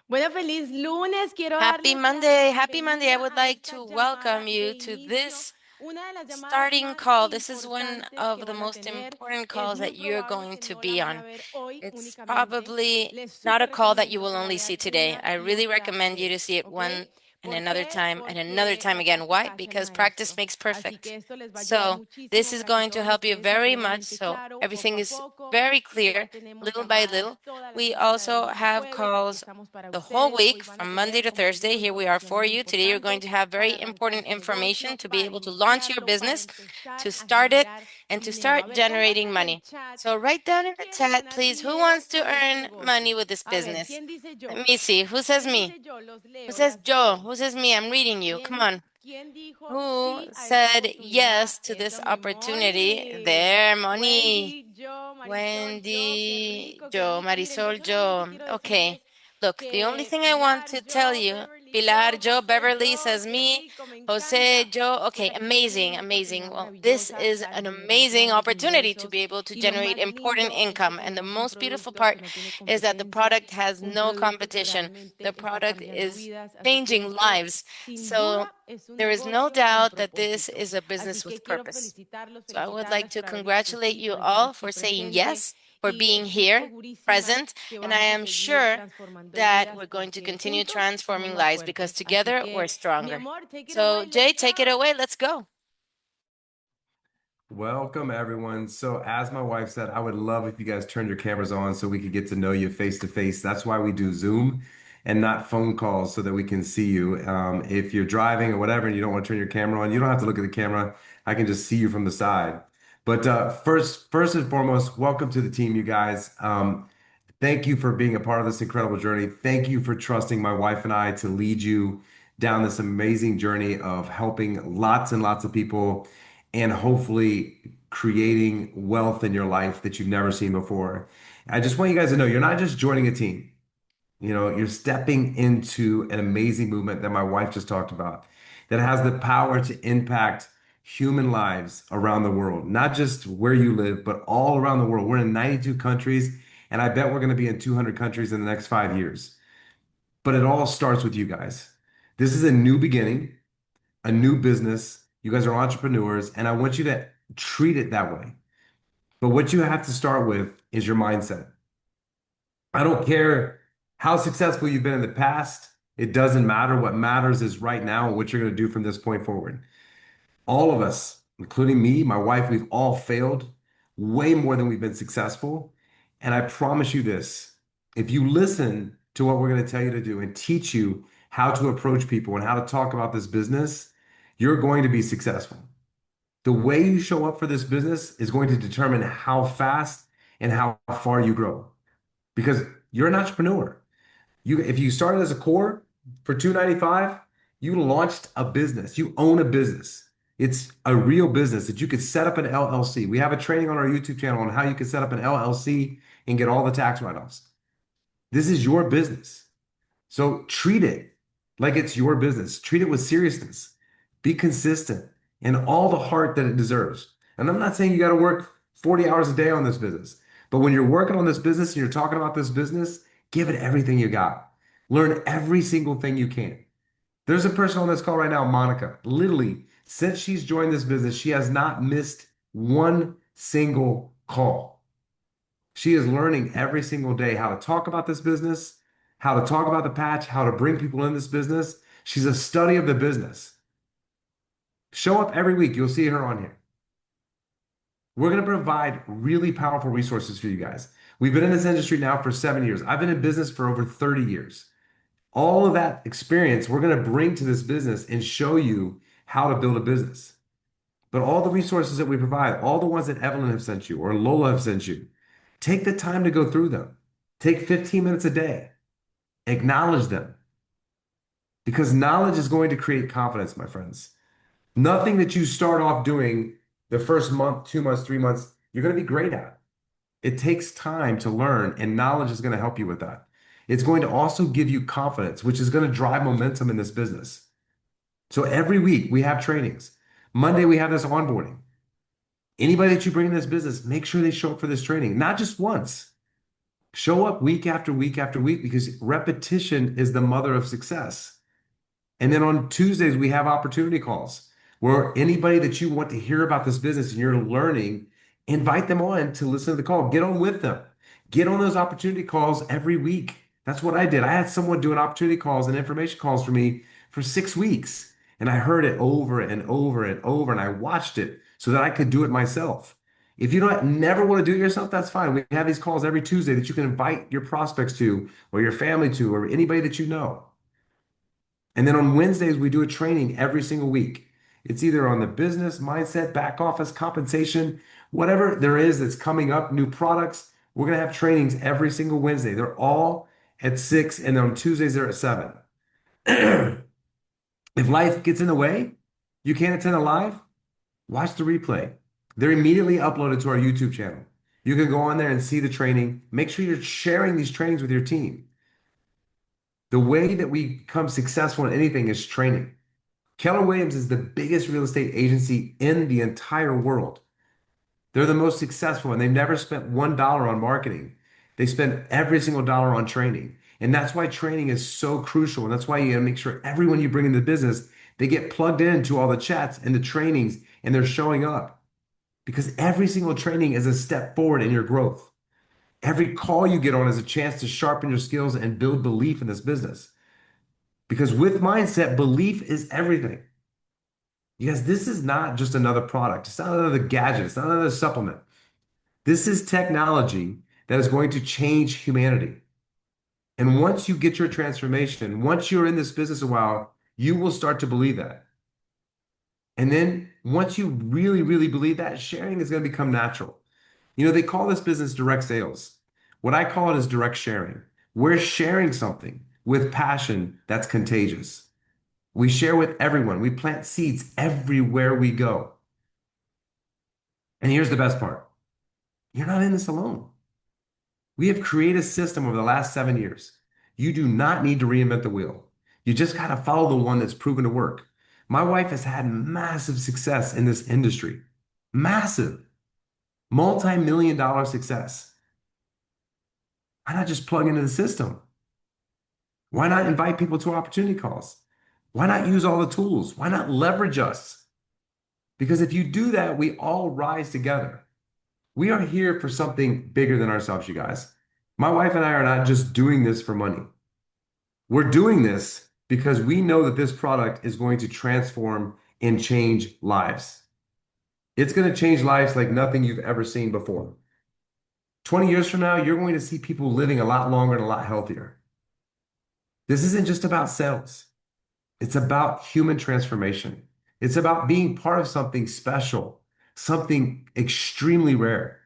Bueno, feliz lunes. Quiero Happy darles la Monday. Happy Monday. I bienvenida would a like esta to llamada welcome de you to inicio, this una de las llamadas starting más call. This is one importantes que of the van a most tener. important Es calls muy that you're probable going que to no la be van a on. ver hoy It's únicamente. probably Les not a súper call that you recomiendo will que la only see vean today. una I y really otra recommend you to see vez, it ¿ok? one and ¿Por another qué? time and another Porque time la again. Why? práctica hace al Because practice maestro. makes Así perfect. que esto les va a ayudar So this muchísimo is para que going todo to les help you quede very much. supremamente So claro, poco everything a is poco. very Igual clear, tenemos little by llamadas little. toda la We semana de also lunes a have jueves. Aquí calls estamos para the whole ustedes. Hoy week van a from Monday tener, to como les Thursday. digo, Here we are información for muy you. Today you're going importante to have para very arrancar important su information negocio, to be para able to launch your iniciarlo, para business, empezar to a start it, generar and to dinero. A start ver, generating pónganme en el money. chat. So write down in the ¿Quiere chat, ganar please, who dinero wants to con este earn money negocio? with this A ver, business? ¿quién dice Let yo? me see. Who says ¿Quién me? dice yo? Los Who leo, says las Joe? leo. Who says me? I'm reading you. Come on. ¿Quién dijo Who sí a esta said oportunidad? yes to this Eso, mi opportunity? Moni. There, money. Wendy, yo, Marisol, yo, qué Wendy, rico, qué Joe, rico. Miren, yo Marisol, solamente Joe. quiero Okay. decirles Look, the only que thing I want Pilar, to tell yo, you, Beverly, Pilar, yo, Joe, José, Beverly yo, says qué me, rico, me Jose, encanta. Joe. Pues Okay, aquí tienen amazing, una amazing. oportunidad Well, this maravillosa is para an generar amazing grandes opportunity to ingresos. be able to Y lo generate más important lindo es que income. And the tenemos un most beautiful producto part que no tiene is that the competencia, product has un no producto que competition. The realmente está product cambiando is vidas. Así que changing esto, lives. sin So duda, es un there is no negocio con doubt that this propósito. is a Así business que with quiero purpose. felicitarlos, So I would like felicitarlas to por haber dicho que congratulate sí, you por estar all aquí for saying presente. yes, for Y being estoy here, segurísima present, que and I vamos a am seguir sure transformando that vidas we're going to porque continue juntos somos transforming más lives because fuertes. Así together we're que, mi stronger. amor, take it So, away, Jay, let's take it go. away. Let's go. Welcome, everyone. So, as my wife said, I would love if you guys turned your cameras on so we could get to know you face to face. That's why we do Zoom and not phone calls so that we can see you. If you're driving or whatever and you don't want to turn your camera on, you don't have to look at the camera. I can just see you from the side. But first and foremost, welcome to the team, you guys. Thank you for being a part of this incredible journey. Thank you for trusting my wife and I to lead you down this amazing journey of helping lots and lots of people and hopefully creating wealth in your life that you've never seen before. I just want you guys to know you're not just joining a team. You know, you're stepping into an amazing movement that my wife just talked about that has the power to impact human lives around the world, not just where you live, but all around the world. We're in 92 countries, and I bet we're going to be in 200 countries in the next 5 years. But it all starts with you guys. This is a new beginning, a new business. You guys are entrepreneurs, and I want you to treat it that way. But what you have to start with is your mindset. I don't care how successful you've been in the past. It doesn't matter. What matters is right now and what you're going to do from this point forward. All of us, including me, my wife, we've all failed way more than we've been successful. And I promise you this, if you listen to what we're going to tell you to do and teach you how to approach people and how to talk about this business, you're going to be successful. The way you show up for this business is going to determine how fast and how far you grow because you're an entrepreneur. If you started as a core for 295, you launched a business. You own a business. It's a real business that you could set up an LLC. We have a training on our YouTube channel on how you can set up an LLC and get all the tax write-offs. This is your business. So treat it like it's your business. Treat it with seriousness. Be consistent and all the heart that it deserves. And I'm not saying you got to work 40 hours a day on this business, but when you're working on this business and you're talking about this business, give it everything you got. Learn every single thing you can. There's a person on this call right now, Monica. Literally, since she's joined this business, she has not missed one single call. She is learning every single day how to talk about this business, how to talk about the patch, how to bring people in this business. She's a study of the business. Show up every week. You'll see her on here. We're going to provide really powerful resources for you guys. We've been in this industry now for 7 years. I've been in business for over 30 years. All of that experience we're going to bring to this business and show you how to build a business. But all the resources that we provide, all the ones that Evelyn have sent you or Lola have sent you, take the time to go through them. Take 15 minutes a day. Acknowledge them because knowledge is going to create confidence, my friends. Nothing that you start off doing the first month, 2 months, 3 months, you're going to be great at. It takes time to learn, and knowledge is going to help you with that. It's going to also give you confidence, which is going to drive momentum in this business. So every week we have trainings. Monday we have this onboarding. Anybody that you bring in this business, make sure they show up for this training, not just once. Show up week after week after week because repetition is the mother of success. And then on Tuesdays, we have opportunity calls where anybody that you want to hear about this business and you're learning, invite them on to listen to the call. Get on with them. Get on those opportunity calls every week. That's what I did. I had someone doing opportunity calls and information calls for me for 6 weeks. And I heard it over and over and over, and I watched it so that I could do it myself. If you don't never want to do it yourself, that's fine. We have these calls every Tuesday that you can invite your prospects to, or your family to, or anybody that you know. And then on Wednesdays, we do a training every single week. It's either on the business, mindset, back office, compensation, whatever there is that's coming up, new products. We're going to have trainings every single Wednesday. They're all at 6, and on Tuesdays, they're at 7. If life gets in the way, you can't attend a live, watch the replay. They're immediately uploaded to our YouTube channel. You can go on there and see the training. Make sure you're sharing these trainings with your team. The way that we become successful in anything is training. Keller Williams is the biggest real estate agency in the entire world. They're the most successful, and they've never spent $1 on marketing. They spend every single dollar on training. And that's why training is so crucial. And that's why you gotta make sure everyone you bring into the business, they get plugged into all the chats and the trainings, and they're showing up. Because every single training is a step forward in your growth. Every call you get on is a chance to sharpen your skills and build belief in this business. Because with mindset, belief is everything. Yes, this is not just another product. It's not another gadget. It's not another supplement. This is technology that is going to change humanity. And once you get your transformation, once you're in this business a while, you will start to believe that. And then once you really, really believe that, sharing is going to become natural. You know, they call this business direct sales. What I call it is direct sharing. We're sharing something with passion that's contagious. We share with everyone. We plant seeds everywhere we go. And here's the best part. You're not in this alone. We have created a system over the last 7 years. You do not need to reinvent the wheel. You just got to follow the one that's proven to work. My wife has had massive success in this industry. Massive, multi-million dollar success. Why not just plug into the system? Why not invite people to opportunity calls? Why not use all the tools? Why not leverage us? Because if you do that, we all rise together. We are here for something bigger than ourselves, you guys. My wife and I are not just doing this for money. We're doing this because we know that this product is going to transform and change lives. It's going to change lives like nothing you've ever seen before. 20 years from now, you're going to see people living a lot longer and a lot healthier. This isn't just about sales. It's about human transformation. It's about being part of something special, something extremely rare,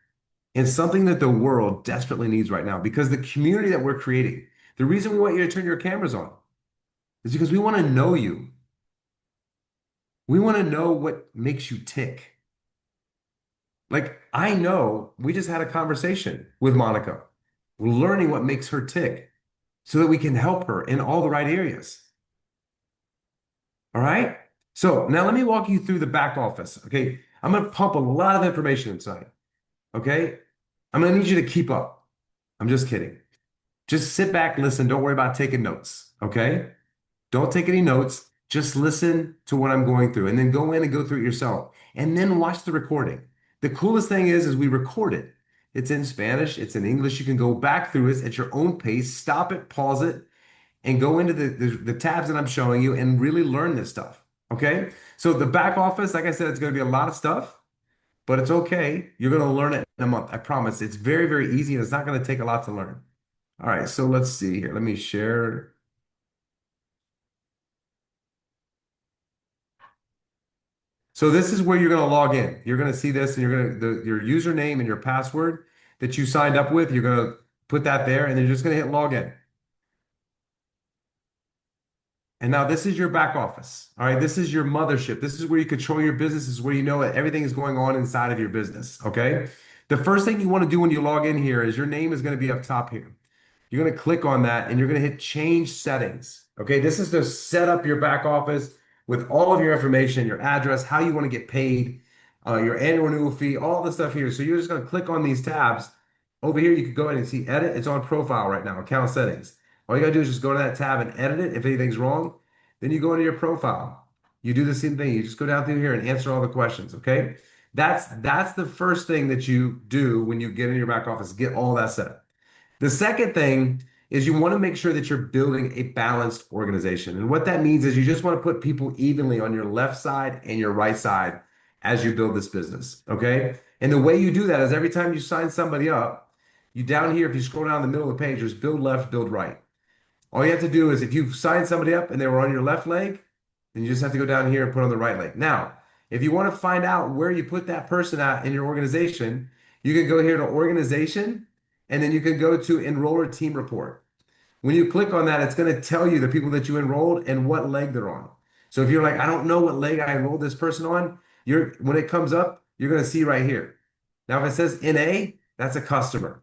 and something that the world desperately needs right now. Because the community that we're creating, the reason we want you to turn your cameras on is because we want to know you. We want to know what makes you tick. Like, I know we just had a conversation with Monica. We're learning what makes her tick so that we can help her in all the right areas. All right. So now let me walk you through the back office. Okay. I'm going to pump a lot of information inside. Okay. I'm going to need you to keep up. I'm just kidding. Just sit back, listen. Don't worry about taking notes. Okay. Don't take any notes. Just listen to what I'm going through and then go in and go through it yourself and then watch the recording. The coolest thing is we record it. It's in Spanish. It's in English. You can go back through it at your own pace, stop it, pause it, and go into the tabs that I'm showing you and really learn this stuff. Okay. So the back office, like I said, it's going to be a lot of stuff, but it's okay. You're going to learn it in a month. I promise. It's very, very easy and it's not going to take a lot to learn. All right. So let's see here. Let me share. So this is where you're going to log in. You're going to see this and you're going to, your username and your password that you signed up with, you're going to put that there and then you're just going to hit login. And now this is your back office. All right. This is your mothership. This is where you control your business. This is where you know that everything is going on inside of your business. Okay. The first thing you want to do when you log in here is your name is going to be up top here. You're going to click on that and you're going to hit change settings. Okay. This is to set up your back office with all of your information, your address, how you want to get paid, your annual renewal fee, all the stuff here. So you're just going to click on these tabs over here, you could go in and see edit. It's on profile right now, account settings. All you gotta do is just go to that tab and edit it. If anything's wrong, then you go into your profile. You do the same thing. You just go down through here and answer all the questions. Okay. That's the first thing that you do when you get in your back office, get all that set up. The second thing is you want to make sure that you're building a balanced organization. And what that means is you just want to put people evenly on your left side and your right side as you build this business. Okay. And the way you do that is every time you sign somebody up, you down here, if you scroll down the middle of the page, there's build left, build right. All you have to do is if you've signed somebody up and they were on your left leg, then you just have to go down here and put on the right leg. Now, if you want to find out where you put that person at in your organization, you can go here to organization and then you can go to enroller team report. When you click on that, it's going to tell you the people that you enrolled and what leg they're on. So if you're like, I don't know what leg I enrolled this person on, when it comes up, you're going to see right here. Now, if it says NA, that's a customer.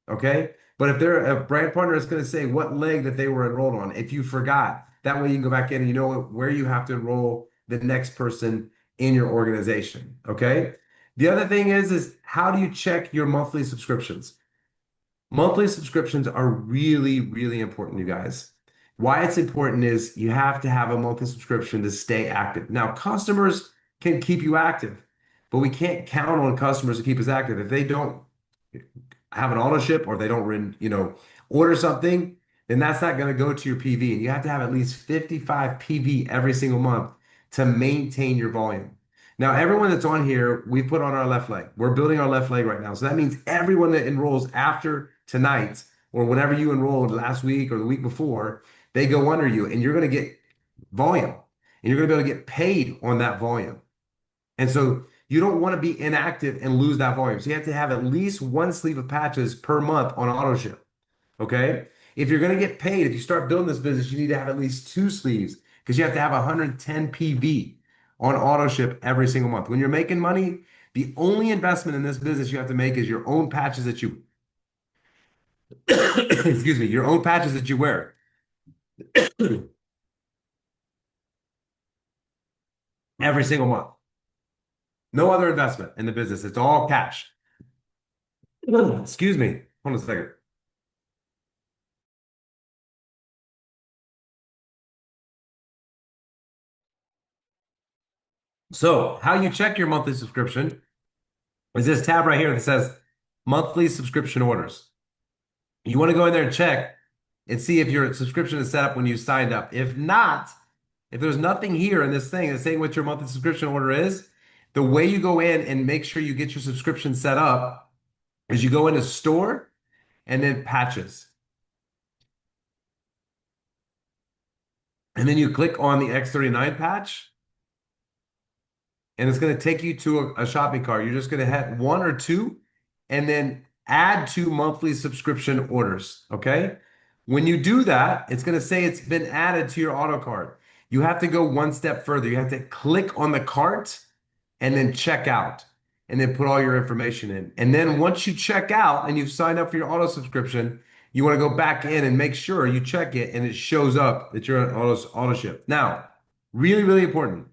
Okay. But if they're a brand partner, it's going to say what leg that they were enrolled on. If you forgot, that way you can go back in and you know where you have to enroll the next person in your organization. Okay. The other thing is how do you check your monthly subscriptions? Monthly subscriptions are really, really important, you guys. Why it's important is you have to have a monthly subscription to stay active. Now, customers can keep you active, but we can't count on customers to keep us active. If they don't have an auto ship or they don't, order something, then that's not going to go to your PV. And you have to have at least 55 PV every single month to maintain your volume. Now, everyone that's on here, we put on our left leg. We're building our left leg right now. So that means everyone that enrolls after tonight or whenever you enrolled last week or the week before, they go under you and you're going to get volume and you're going to be able to get paid on that volume. And so you don't want to be inactive and lose that volume. So you have to have at least one sleeve of patches per month on auto ship. Okay. If you're going to get paid, if you start building this business, you need to have at least two sleeves because you have to have 110 PV on auto ship every single month. When you're making money, the only investment in this business you have to make is your own patches that you, excuse me, your own patches that you wear. Every single month. No other investment in the business. It's all cash. Excuse me. Hold on a second. So, how you check your monthly subscription is this tab right here that says monthly subscription orders. You want to go in there and check and see if your subscription is set up when you signed up. If not, if there's nothing here in this thing that's saying what your monthly subscription order is, the way you go in and make sure you get your subscription set up is you go into store and then patches. And then you click on the X39 patch and it's going to take you to a shopping cart. You're just going to hit one or two and then add to monthly subscription orders. Okay. When you do that, it's going to say it's been added to your auto cart. You have to go one step further. You have to click on the cart and then check out and then put all your information in. And then once you check out and you've signed up for your auto subscription, you want to go back in and make sure you check it and it shows up that you're on auto ship. Now, really, really important.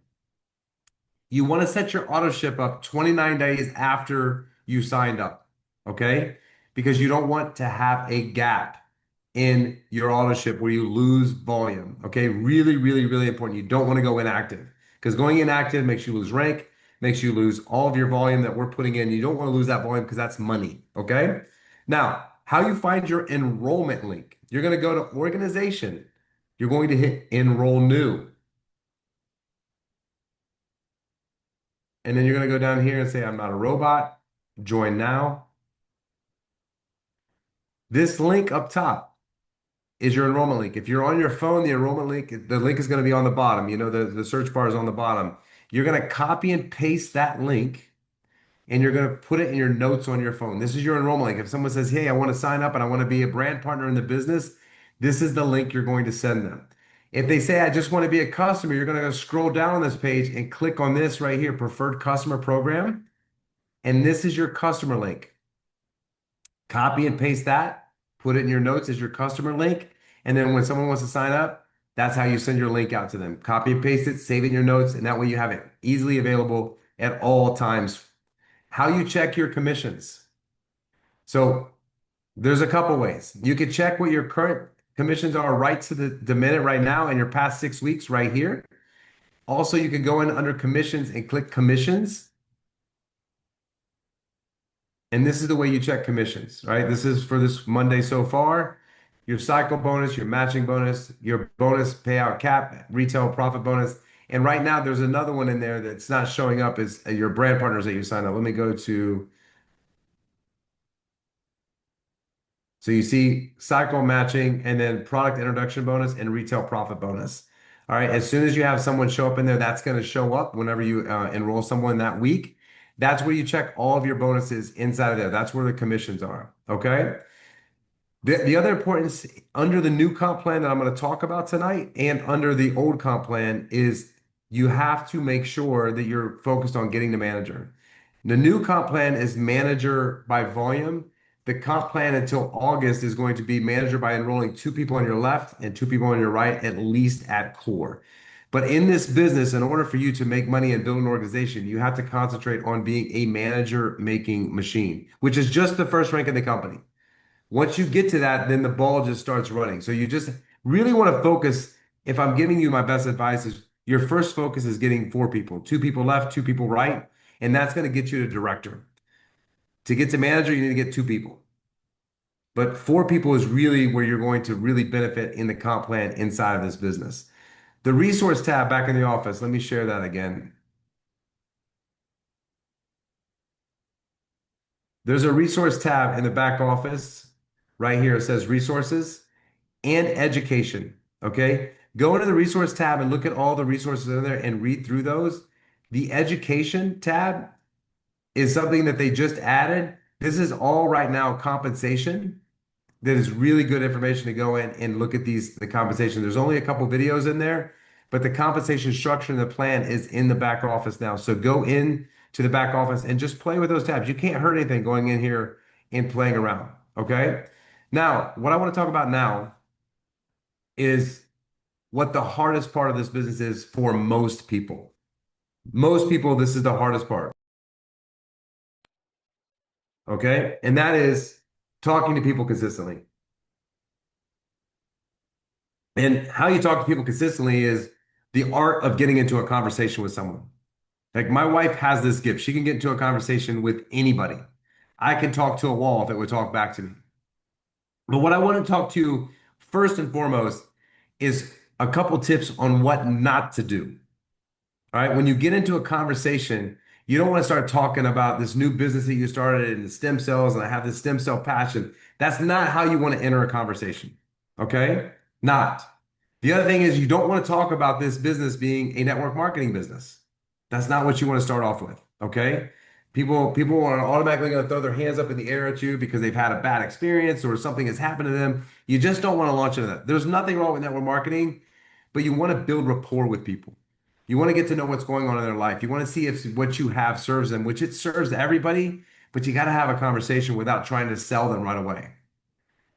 You want to set your auto ship up 29 days after you signed up, okay? Because you don't want to have a gap in your auto ship where you lose volume, okay? Really, really, really important. You don't want to go inactive because going inactive makes you lose rank, makes you lose all of your volume that we're putting in. You don't want to lose that volume because that's money, okay? Now, how you find your enrollment link. You're going to go to organization. You're going to hit enroll new. And then you're going to go down here and say, I'm not a robot. Join now. This link up top is your enrollment link. If you're on your phone, the enrollment link, the link is going to be on the bottom. You know, the search bar is on the bottom. You're going to copy and paste that link and you're going to put it in your notes on your phone. This is your enrollment link. If someone says, hey, I want to sign up and I want to be a brand partner in the business, this is the link you're going to send them. If they say, I just want to be a customer, you're going to go scroll down on this page and click on this right here, preferred customer program. And this is your customer link. Copy and paste that, put it in your notes as your customer link. And then when someone wants to sign up, that's how you send your link out to them. Copy and paste it, save it in your notes, and that way you have it easily available at all times. How you check your commissions. So There's a couple ways. You could check what your current commissions are right to the minute right now and your past 6 weeks right here. Also, you can go in under commissions and click commissions. And this is the way you check commissions, right? This is for this Monday so far. Your cycle bonus, your matching bonus, your bonus payout cap, retail profit bonus. And right now, there's another one in there that's not showing up as your brand partners that you sign up. Let me go to, so you see cycle matching and then product introduction bonus and retail profit bonus. All right. As soon as you have someone show up in there, that's going to show up whenever you enroll someone that week. That's where you check all of your bonuses inside of there. That's where the commissions are. Okay. The other importance under the new comp plan that I'm going to talk about tonight and under the old comp plan is you have to make sure that you're focused on getting the manager. The new comp plan is manager by volume. The comp plan until August is going to be manager by enrolling two people on your left and two people on your right, at least at core. But in this business, in order for you to make money and build an organization, you have to concentrate on being a manager making machine, which is just the first rank in the company. Once you get to that, then the ball just starts running. So you just really want to focus. If I'm giving you my best advice, is your first focus is getting four people, two people left, two people right, and that's going to get you to director. To get to manager, you need to get two people. But four people is really where you're going to really benefit in the comp plan inside of this business. The resource tab back in the office, let me share that again. There's a resource tab in the back office right here. It says resources and education. Okay. Go into the resource tab and look at all the resources in there and read through those. The education tab is something that they just added. This is all right now compensation. That is really good information to go in and look at the compensation. There's only a couple videos in there, but the compensation structure and the plan is in the back office now. So go in to the back office and just play with those tabs. You can't hurt anything going in here and playing around. Okay. Now, what I want to talk about now is what the hardest part of this business is for most people. Most people, this is the hardest part. Okay. And that is talking to people consistently. And how you talk to people consistently is the art of getting into a conversation with someone. Like my wife has this gift. She can get into a conversation with anybody. I can talk to a wall if it would talk back to me. But what I want to talk to you first and foremost is a couple tips on what not to do. All right. When you get into a conversation, you don't want to start talking about this new business that you started in the stem cells and I have this stem cell passion. That's not how you want to enter a conversation. Okay. Not. The other thing is you don't want to talk about this business being a network marketing business. That's not what you want to start off with. Okay. People are automatically going to throw their hands up in the air at you because they've had a bad experience or something has happened to them. You just don't want to launch into that. There's nothing wrong with network marketing, but you want to build rapport with people. You want to get to know what's going on in their life. You want to see if what you have serves them, which it serves everybody, but you got to have a conversation without trying to sell them right away.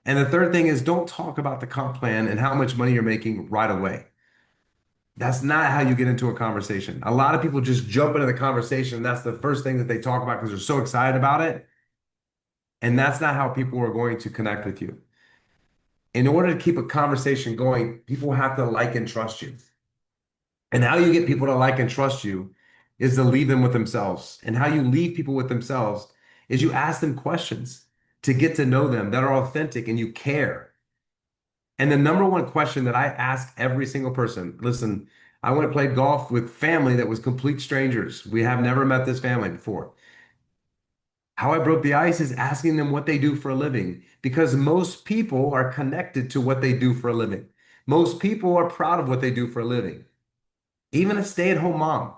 And the third thing is don't talk about the comp plan and how much money you're making right away. That's not how you get into a conversation. A lot of people just jump into the conversation. That's the first thing that they talk about because they're so excited about it. And that's not how people are going to connect with you. In order to keep a conversation going, people have to like and trust you. And how you get people to like and trust you is to leave them with themselves. And how you leave people with themselves is you ask them questions to get to know them that are authentic and you care. And the number one question that I ask every single person, listen, I went to play golf with family that was complete strangers. We have never met this family before. How I broke the ice is asking them what they do for a living because most people are connected to what they do for a living. Most people are proud of what they do for a living. Even a stay-at-home mom,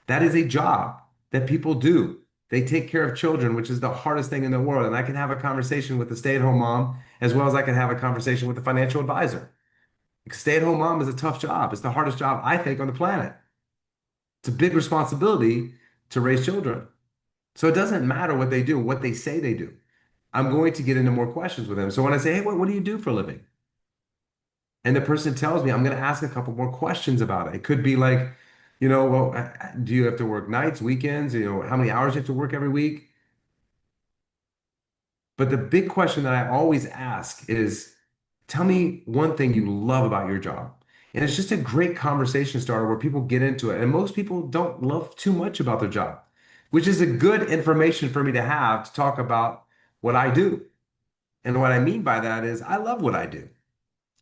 that is a job that people do. They take care of children, which is the hardest thing in the world. And I can have a conversation with the stay-at-home mom as well as I can have a conversation with the financial advisor. Stay-at-home mom is a tough job. It's the hardest job, I think, on the planet. It's a big responsibility to raise children. So it doesn't matter what they do, what they say they do. I'm going to get into more questions with them. So when I say, hey, what do you do for a living? And the person tells me, I'm going to ask a couple more questions about it. It could be like, well, do you have to work nights, weekends? How many hours you have to work every week? But the big question that I always ask is, tell me one thing you love about your job. And it's just a great conversation starter where people get into it. And most people don't love too much about their job, which is a good information for me to have to talk about what I do. And what I mean by that is I love what I do.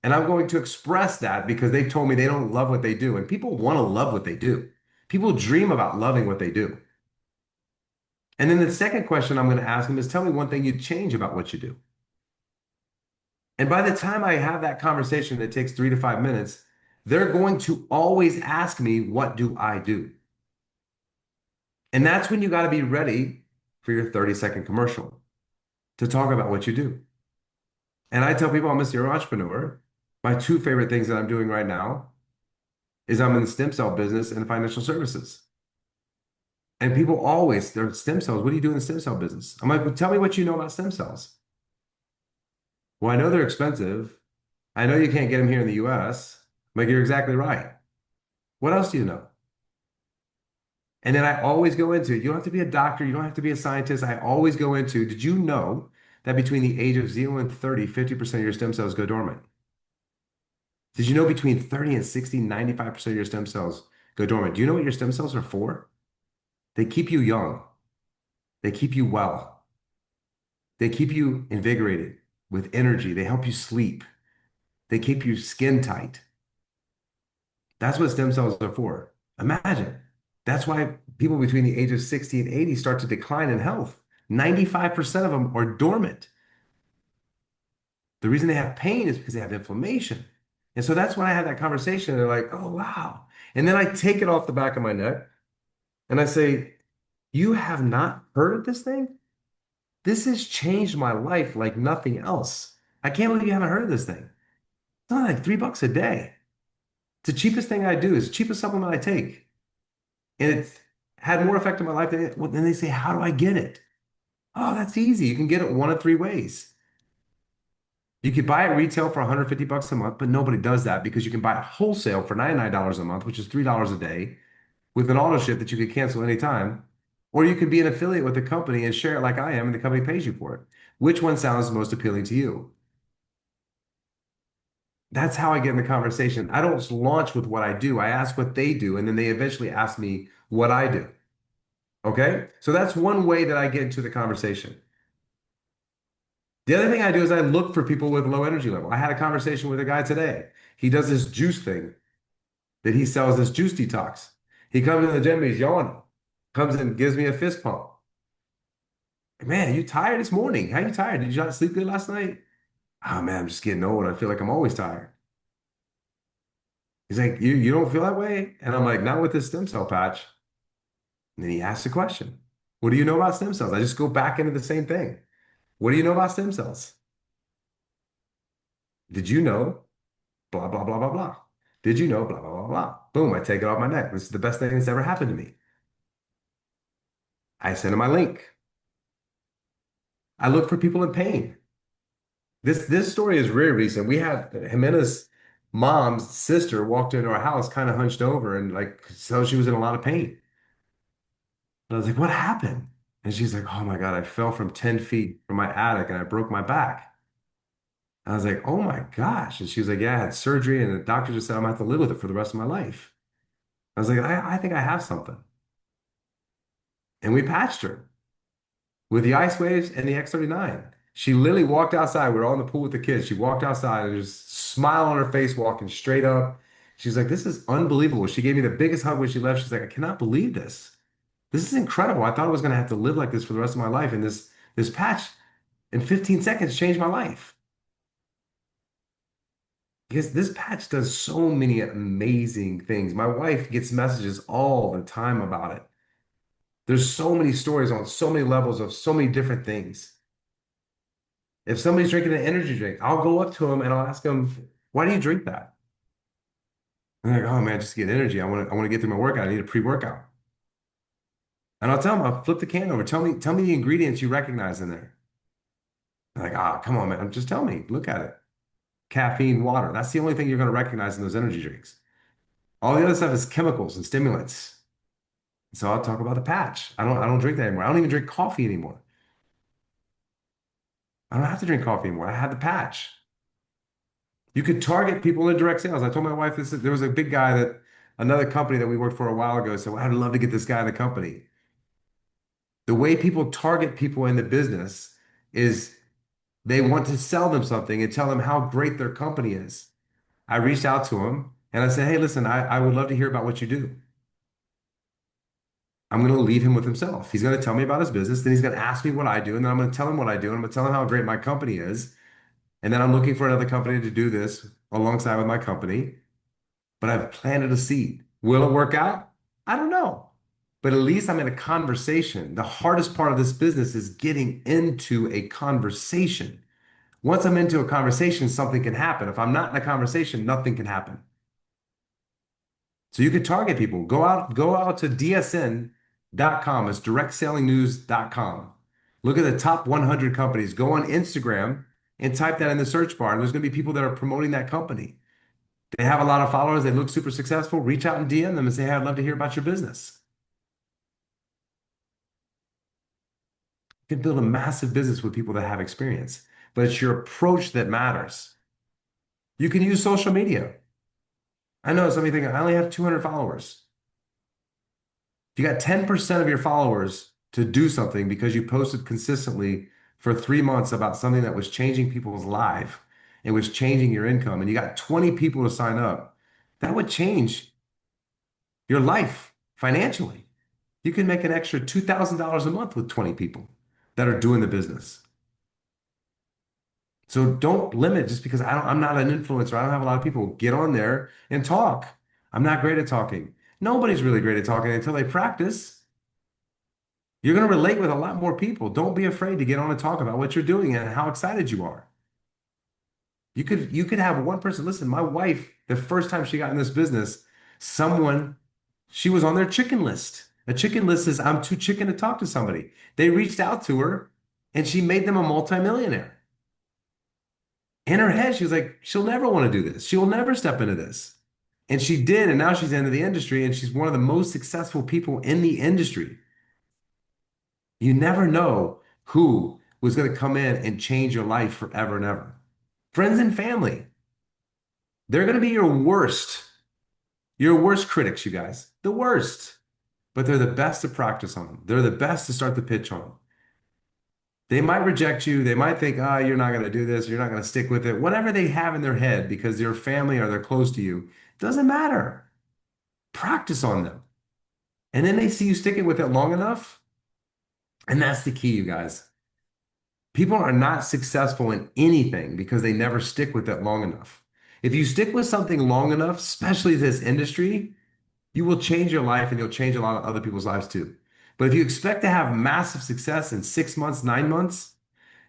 And I'm going to express that because they've told me they don't love what they do. And people want to love what they do. People dream about loving what they do. And then the second question I'm going to ask them is tell me one thing you'd change about what you do. And by the time I have that conversation that takes 3 to 5 minutes, they're going to always ask me, what do I do? And that's when you got to be ready for your 30-second commercial to talk about what you do. And I tell people I'm a serial entrepreneur. My two favorite things that I'm doing right now is I'm in the stem cell business and financial services. And people always, they're stem cells. What do you do in the stem cell business? I'm like, well, tell me what you know about stem cells. Well, I know they're expensive. I know you can't get them here in the US. I'm like, you're exactly right. What else do you know? And then I always go into, you don't have to be a doctor, you don't have to be a scientist. I always go into, did you know that between the age of 0 and 30, 50% of your stem cells go dormant? Did you know between 30 and 60, 95% of your stem cells go dormant? Do you know what your stem cells are for? They keep you young. They keep you well. They keep you invigorated with energy. They help you sleep. They keep your skin tight. That's what stem cells are for. Imagine. That's why people between the age of 60 and 80 start to decline in health. 95% of them are dormant. The reason they have pain is because they have inflammation. And so that's when I had that conversation. They're like, oh, wow. And then I take it off the back of my neck and I say, you have not heard of this thing? This has changed my life like nothing else. I can't believe you haven't heard of this thing. It's only like $3 a day. It's the cheapest thing I do. It's the cheapest supplement I take. And it's had more effect on my life than, well, then they say, how do I get it? Oh, that's easy. You can get it one of three ways. You could buy it retail for $150 a month, but nobody does that because you can buy it wholesale for $99 a month, which is $3 a day, with an auto ship that you could cancel anytime. Or you could be an affiliate with the company and share it like I am, and the company pays you for it. Which one sounds most appealing to you? That's how I get in the conversation. I don't launch with what I do. I ask what they do, and then they eventually ask me what I do. Okay? So that's one way that I get into the conversation. The other thing I do is I look for people with low energy level. I had a conversation with a guy today. He does this juice thing that he sells, this juice detox. He comes in the gym, he's yawning, comes in, gives me a fist pump. Man, you tired this morning? How you tired? Did you not sleep good last night? Oh man, I'm just getting old. I feel like I'm always tired. He's like, you don't feel that way? And I'm like, not with this stem cell patch. And then he asks the question, what do you know about stem cells? I just go back into the same thing. What do you know about stem cells? Did you know? Blah, blah, blah, blah, blah. Did you know? Blah, blah, blah, blah. Boom, I take it off my neck. This is the best thing that's ever happened to me. I send him my link. I look for people in pain. This story is very recent. We had Jimena's mom's sister walked into our house kind of hunched over and like so she was in a lot of pain. And I was like, what happened? And she's like, oh my God, I fell from 10 feet from my attic and I broke my back. I was like, oh my gosh. And she was like, yeah, I had surgery and the doctor just said I'm gonna have to live with it for the rest of my life. I was like, I think I have something. And we patched her with the ice waves and the X39. She literally walked outside. We were all in the pool with the kids. She walked outside and just smile on her face, walking straight up. She's like, this is unbelievable. She gave me the biggest hug when she left. She's like, I cannot believe this. This is incredible. I thought I was going to have to live like this for the rest of my life. And this patch in 15 seconds changed my life. Because this patch does so many amazing things. My wife gets messages all the time about it. There's so many stories on so many levels of so many different things. If somebody's drinking an energy drink, I'll go up to them and I'll ask them, why do you drink that? And they're like, oh man, just to get energy. I want to get through my workout. I need a pre-workout. And I'll tell them, I'll flip the can over. Tell me the ingredients you recognize in there. They're like, ah, come on, man. Just tell me. Look at it. Caffeine, water. That's the only thing you're going to recognize in those energy drinks. All the other stuff is chemicals and stimulants. So I'll talk about the patch. I don't drink that anymore. I don't even drink coffee anymore. I don't have to drink coffee anymore. I have the patch. You could target people in direct sales. I told my wife this, there was a big guy that another company that we worked for a while ago said, well, I'd love to get this guy in the company. The way people target people in the business is they want to sell them something and tell them how great their company is. I reached out to him and I said, hey, listen, I would love to hear about what you do. I'm going to leave him with himself. He's going to tell me about his business. Then he's going to ask me what I do. And then I'm going to tell him what I do. And I'm going to tell him how great my company is. And then I'm looking for another company to do this alongside with my company. But I've planted a seed. Will it work out? I don't know. But at least I'm in a conversation. The hardest part of this business is getting into a conversation. Once I'm into a conversation, something can happen. If I'm not in a conversation, nothing can happen. So you could target people. Go out to dsn.com. It's directselling.news.com. Look at the top 100 companies. Go on Instagram and type that in the search bar. And there's going to be people that are promoting that company. They have a lot of followers. They look super successful. Reach out and DM them and say, hey, I'd love to hear about your business. You can build a massive business with people that have experience, but it's your approach that matters. You can use social media. I know somebody thinking, I only have 200 followers. If you got 10% of your followers to do something because you posted consistently for 3 months about something that was changing people's life and was changing your income, and you got 20 people to sign up, that would change your life financially. You can make an extra $2,000 a month with 20 people that are doing the business. So don't limit just because I'm not an influencer. I don't have a lot of people. Get on there and talk. I'm not great at talking. Nobody's really great at talking until they practice. You're going to relate with a lot more people. Don't be afraid to get on and talk about what you're doing and how excited you are. You could have one person. Listen, my wife, the first time she got in this business, someone, she was on their chicken list. A chicken list is I'm too chicken to talk to somebody. They reached out to her and she made them a multimillionaire. In her head, she was like, she'll never want to do this. She will never step into this. And she did. And now she's into the industry and she's one of the most successful people in the industry. You never know who was going to come in and change your life forever and ever. Friends and family, they're going to be your worst critics, you guys, the worst. But they're the best to practice on. They're the best to start the pitch on. They might reject you. They might think, oh, you're not going to do this. You're not going to stick with it. Whatever they have in their head because they're family or they're close to you, doesn't matter. Practice on them. And then they see you sticking with it long enough. And that's the key, you guys. People are not successful in anything because they never stick with it long enough. If you stick with something long enough, especially this industry, you will change your life and you'll change a lot of other people's lives too. But if you expect to have massive success in 6 months, 9 months,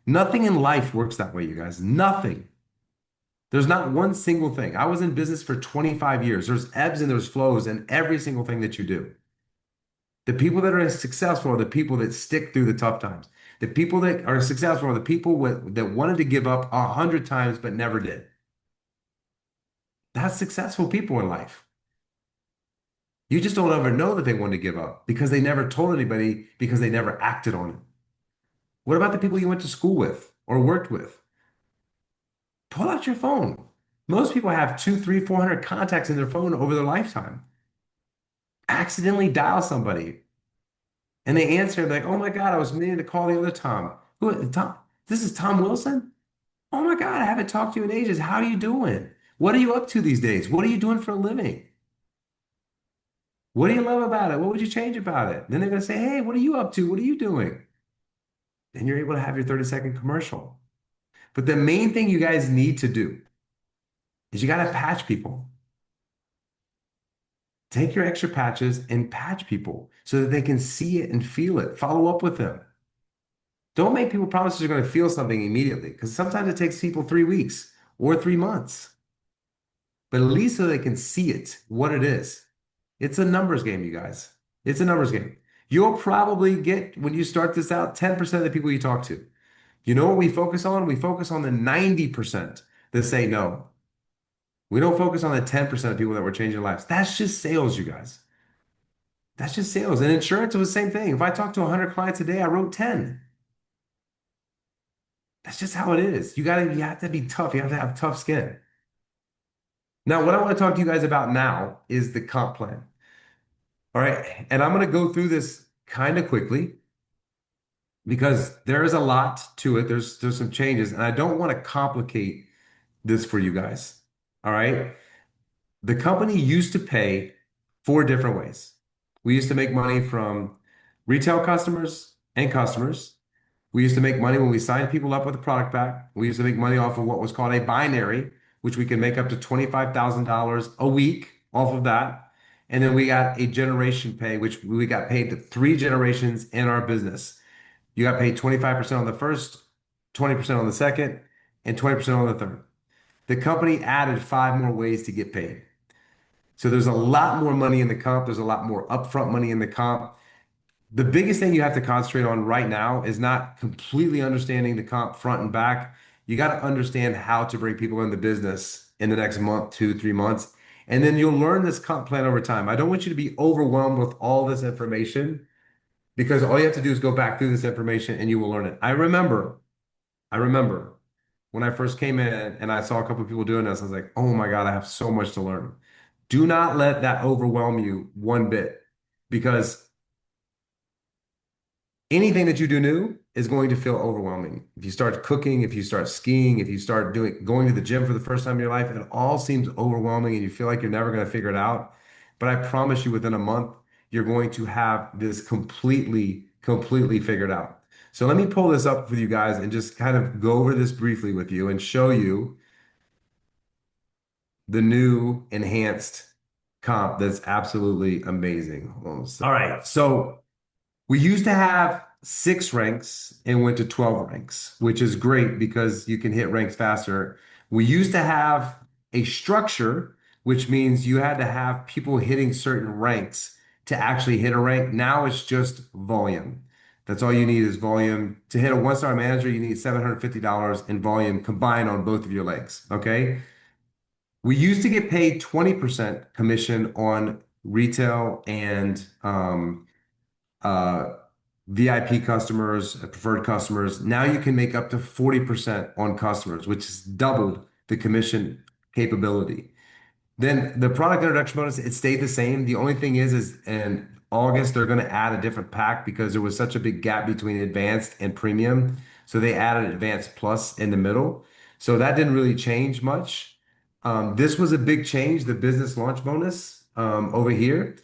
nothing in life works that way, you guys. Nothing. There's not one single thing. I was in business for 25 years. There's ebbs and there's flows in every single thing that you do. The people that are successful are the people that stick through the tough times. The people that are successful are the people that wanted to give up 100 times but never did. That's successful people in life. You just don't ever know that they wanted to give up because they never told anybody because they never acted on it. What about the people you went to school with or worked with? Pull out your phone. Most people have 2, 3, 400 contacts in their phone over their lifetime. Accidentally dial somebody and they answer like, oh my God, I was meaning to call the other Tom. Who, Tom? This is Tom Wilson? Oh my God, I haven't talked to you in ages. How are you doing? What are you up to these days? What are you doing for a living? What do you love about it? What would you change about it? Then they're going to say, hey, what are you up to? What are you doing? Then you're able to have your 30-second commercial. But the main thing you guys need to do is you got to patch people. Take your extra patches and patch people so that they can see it and feel it. Follow up with them. Don't make people promise you're going to feel something immediately because sometimes it takes people 3 weeks or 3 months. But at least so they can see it, what it is. It's a numbers game, you guys. It's a numbers game. You'll probably get, when you start this out, 10% of the people you talk to. You know what we focus on? We focus on the 90% that say no. We don't focus on the 10% of people that were changing lives. That's just sales, you guys. That's just sales. And insurance was the same thing. If I talked to 100 clients a day, I wrote 10. That's just how it is. You have to be tough. You have to have tough skin. Now, what I want to talk to you guys about now is the comp plan. All right. And I'm going to go through this kind of quickly because there is a lot to it. There's some changes, and I don't want to complicate this for you guys. All right. The company used to pay four different ways. We used to make money from retail customers and customers. We used to make money when we signed people up with a product pack. We used to make money off of what was called a binary, which we can make up to $25,000 a week off of that. And then we got a generation pay, which we got paid to three generations in our business. You got paid 25% on the first, 20% on the second, and 20% on the third. The company added five more ways to get paid. So there's a lot more money in the comp. There's a lot more upfront money in the comp. The biggest thing you have to concentrate on right now is not completely understanding the comp front and back. You got to understand how to bring people in the business in the next month, 2, 3 months. And then you'll learn this comp plan over time. I don't want you to be overwhelmed with all this information because all you have to do is go back through this information and you will learn it. I remember when I first came in and I saw a couple of people doing this, I was like, oh my God, I have so much to learn. Do not let that overwhelm you one bit because anything that you do new is going to feel overwhelming. If you start cooking, if you start skiing, if you start going to the gym for the first time in your life, it all seems overwhelming and you feel like you're never going to figure it out. But I promise you, within a month, you're going to have this completely figured out. So let me pull this up for you guys and just kind of go over this briefly with you and show you the new enhanced comp that's absolutely amazing. All right. So we used to have six ranks and went to 12 ranks, which is great because you can hit ranks faster. We used to have a structure, which means you had to have people hitting certain ranks to actually hit a rank. Now it's just volume. That's all you need is volume. To hit a one-star manager, you need $750 in volume combined on both of your legs. Okay. We used to get paid 20% commission on retail and uh, VIP customers, preferred customers. Now you can make up to 40% on customers, which has doubled the commission capability. Then the product introduction bonus, it stayed the same. The only thing is in August, they're going to add a different pack because there was such a big gap between advanced and premium. So they added advanced plus in the middle. So that didn't really change much. This was a big change, the business launch bonus over here.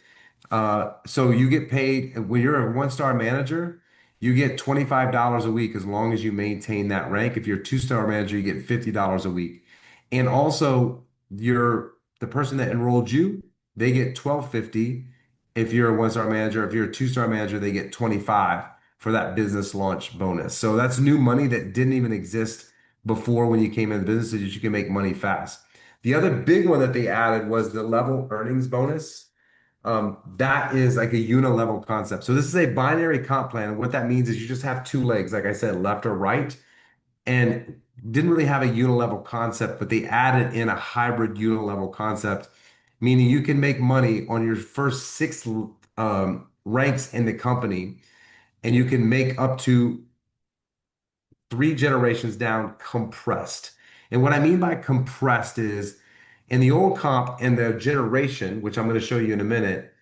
So you get paid when you're a one-star manager, you get $25 a week as long as you maintain that rank. If you're a two-star manager, you get $50 a week. And also the person that enrolled you, they get $12.50 if you're a one-star manager. If you're a two-star manager, they get 25 for that business launch bonus. So that's new money that didn't even exist before when you came into the business so that you can make money fast. The other big one that they added was the level earnings bonus. That is like a unilevel concept. So this is a binary comp plan. What that means is you just have two legs, like I said, left or right, and didn't really have a unilevel concept, but they added in a hybrid unilevel concept, meaning you can make money on your first six ranks in the company, and you can make up to three generations down compressed. And what I mean by compressed is in the old comp and the generation, which I'm going to show you in a minute,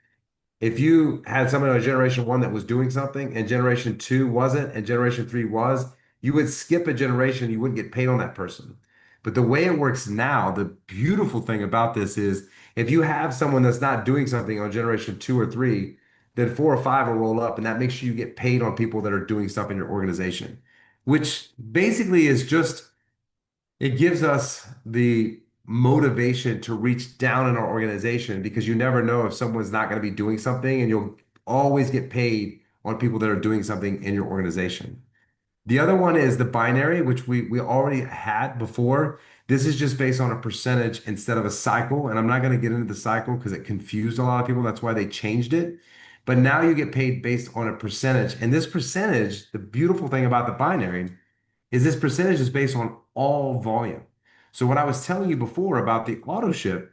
if you had someone on generation one that was doing something and generation two wasn't and generation three was, you would skip a generation, you wouldn't get paid on that person. But the way it works now, the beautiful thing about this is if you have someone that's not doing something on generation two or three, then four or five will roll up, and that makes sure you get paid on people that are doing stuff in your organization, which basically is just it gives us the motivation to reach down in our organization because you never know if someone's not going to be doing something and you'll always get paid on people that are doing something in your organization. The other one is the binary, which we already had before. This is just based on a percentage instead of a cycle. And I'm not going to get into the cycle because it confused a lot of people. That's why they changed it. But now you get paid based on a percentage. And this percentage, the beautiful thing about the binary is this percentage is based on all volume. So what I was telling you before about the auto ship,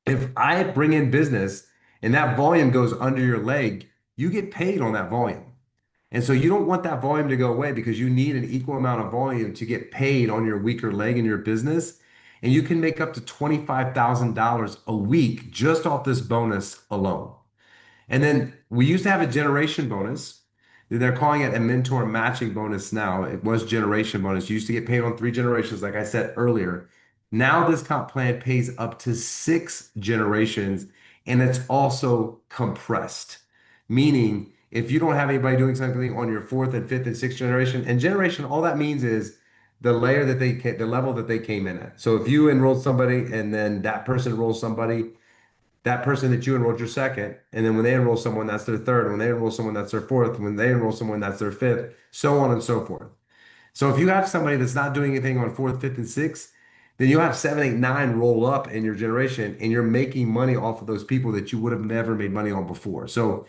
if I bring in business and that volume goes under your leg, you get paid on that volume. And so you don't want that volume to go away because you need an equal amount of volume to get paid on your weaker leg in your business. And you can make up to $25,000 a week just off this bonus alone. And then we used to have a generation bonus. They're calling it a mentor matching bonus now. It was generation bonus. You used to get paid on 3 generations, like I said earlier. Now this comp plan pays up to 6 generations, and it's also compressed. Meaning, if you don't have anybody doing something on your fourth and fifth and sixth generation, and generation, all that means is the level that they came in at. So if you enrolled somebody and then that person enrolls somebody, that person that you enrolled your second, and then when they enroll someone, that's their third. When they enroll someone, that's their fourth. When they enroll someone, that's their fifth, so on and so forth. So if you have somebody that's not doing anything on fourth, fifth, and sixth, then you'll have seven, eight, nine roll up in your generation, and you're making money off of those people that you would have never made money on before. So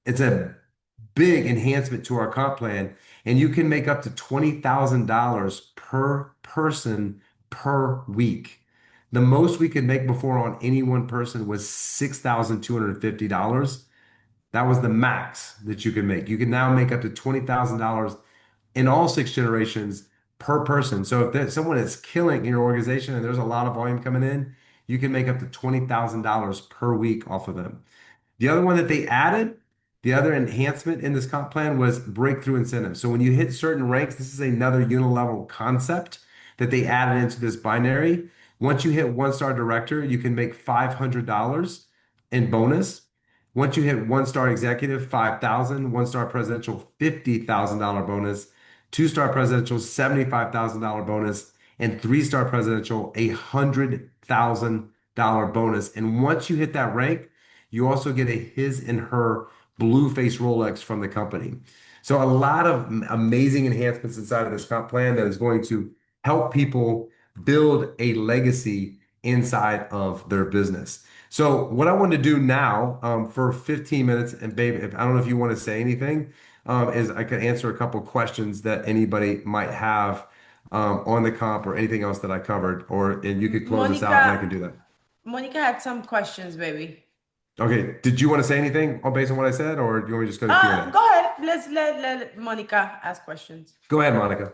it's a big enhancement to our comp plan, and you can make up to $20,000 per person per week. The most we could make before on any one person was $6,250. That was the max that you could make. You can now make up to $20,000 in all 6 generations per person. So if there's someone that's killing in your organization and there's a lot of volume coming in, you can make up to $20,000 per week off of them. The other one that they added, the other enhancement in this comp plan was breakthrough incentives. So when you hit certain ranks, this is another unilevel concept that they added into this binary. Once you hit 1-star director, you can make $500 in bonus. Once you hit 1-star executive, 5,000, 1-star presidential, $50,000 bonus, 2-star presidential, $75,000 bonus, and 3-star presidential, $100,000 bonus. And once you hit that rank, you also get a his and her blue face Rolex from the company. So a lot of amazing enhancements inside of this comp plan that is going to help people build a legacy inside of their business. So what I want to do now for 15 minutes, and babe, I don't know if you want to say anything, is I could answer a couple questions that anybody might have on the comp or anything else that I covered, or and you could close us out and I can Monica, do that. Monica had some questions, baby. Okay. Did you want to say anything based on what I said, or do you want me to just go to Q&A? Go ahead. Let's let Monica ask questions. Go ahead, Monica.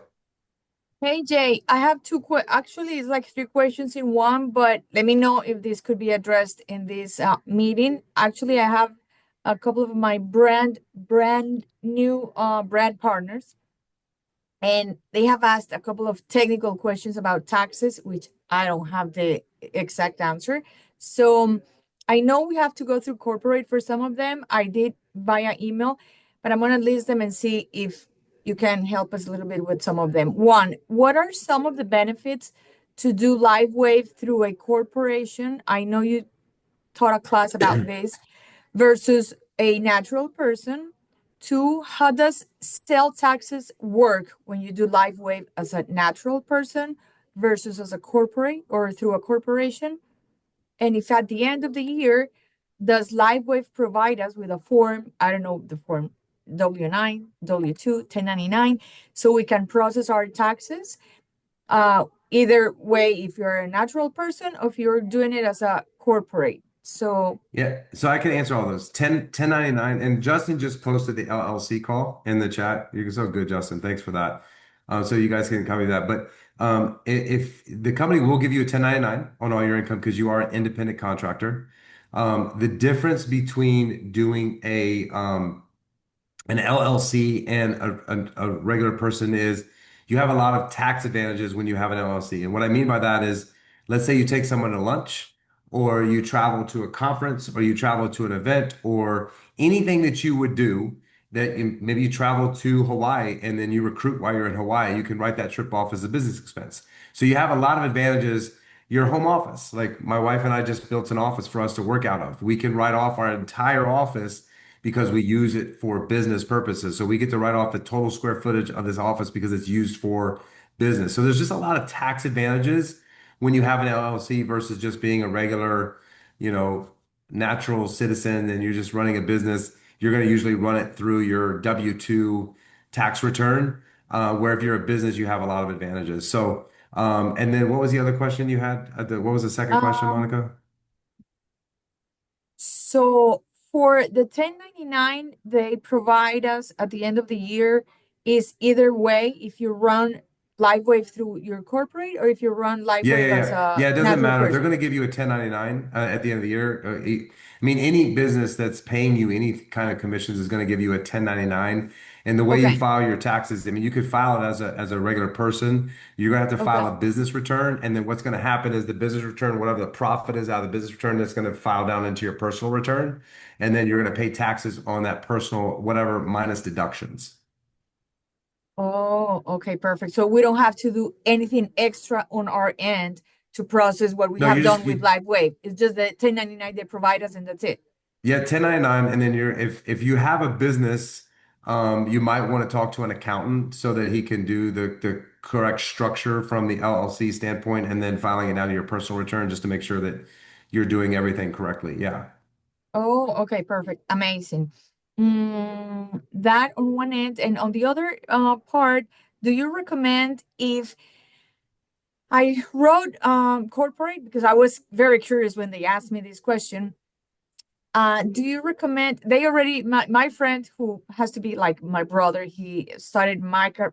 Hey Jay, I have actually it's like three questions in one, but let me know if this could be addressed in this meeting. Actually, I have a couple of my brand new brand partners, and they have asked a couple of technical questions about taxes, which I don't have the exact answer. So I know we have to go through corporate for some of them. I did via email, but I'm gonna list them and see if you can help us a little bit with some of them. One, what are some of the benefits to do LifeWave through a corporation? I know you taught a class about this versus a natural person. Two, how does sales taxes work when you do LifeWave as a natural person versus as a corporate or through a corporation? And if at the end of the year, does LifeWave provide us with a form, I don't know, the form W-9, W-2, 1099, so we can process our taxes? Either way, if you're a natural person or if you're doing it as a corporate. So Yeah, so I can answer all those. 1099, and Justin just posted the LLC call in the chat. You're so good, Justin. Thanks for that. So you guys can copy that. But if the company will give you a 1099 on all your income because you are an independent contractor. The difference between doing an LLC and a regular person is you have a lot of tax advantages when you have an LLC. And what I mean by that is, let's say you take someone to lunch, or you travel to a conference, or you travel to an event, or anything that you would do that maybe you travel to Hawaii and then you recruit while you're in Hawaii, you can write that trip off as a business expense. So you have a lot of advantages. Your home office, like my wife and I just built an office for us to work out of. We can write off our entire office because we use it for business purposes. So we get to write off the total square footage of this office because it's used for business. So there's just a lot of tax advantages when you have an LLC versus just being a regular, you know, natural citizen and you're just running a business. You're going to usually run it through your W-2 tax return, where if you're a business, you have a lot of advantages. So, and then what was the other question you had? What was the second question, um Monica? so for the 1099 they provide us at the end of the year is either way if you run LifeWave through your corporate or if you run Yeah, yeah, LifeWave as yeah. a Yeah, it doesn't natural matter. They're person. going to give you a 1099 at the end of the year. I mean, any business that's paying you any kind of commissions is going to give you a 1099. And the way you Okay. file your taxes, I mean, you could file it as a regular person. You're going to have to file Okay. a business return. And then what's going to happen is the business return, whatever the profit is out of the business return, that's going to file down into your personal return. And then you're going to pay taxes on that personal, whatever, minus deductions. Oh, okay, perfect. So we don't have to do anything extra on our end to process what we No, have you just done with you LifeWave. It's just the 1099 they provide us and that's it. Yeah, 1099, and then if you have a business, you might want to talk to an accountant so that he can do the correct structure from the LLC standpoint and then filing it out of your personal return just to make sure that you're doing everything correctly. Yeah. Oh, okay, perfect. Amazing. That on one end, and on the other part, do you recommend if I wrote corporate because I was very curious when they asked me this question. Do you recommend they already my friend who has to be like my brother, he started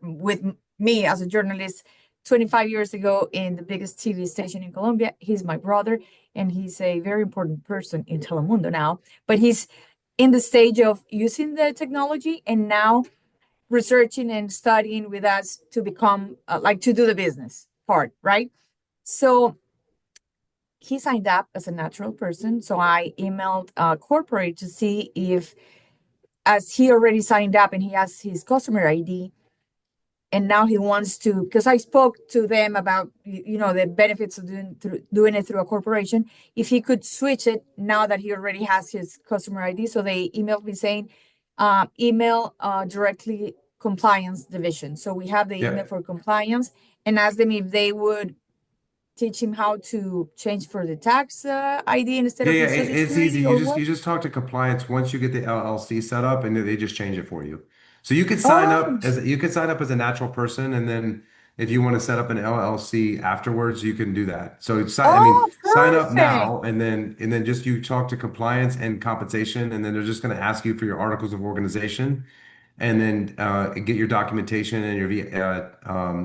with me as a journalist 25 years ago in the biggest TV station in Colombia. He's my brother and he's a very important person in Telemundo now, but he's in the stage of using the technology and now researching and studying with us to become like to do the business part, right? So he signed up as a natural person. So I emailed corporate to see if, as he already signed up and he has his customer ID, and now he wants to, because I spoke to them about the benefits of doing it through a corporation. If he could switch it now that he already has his customer ID, so they emailed me saying, email directly compliance division. So we have the email Yeah. for compliance and ask them if they would teach him how to change for the tax ID instead Yeah, of yeah, his social it's easy. security You or just what? you just talk to compliance once you get the LLC set up, and they just change it for you. So Oh, you could sign up as a natural person, and then if you want to set up an LLC afterwards, you can do that. So I mean, oh, sign up perfect. now, and then just you talk to compliance and compensation, and then they're just going to ask you for your articles of organization, and then get your documentation and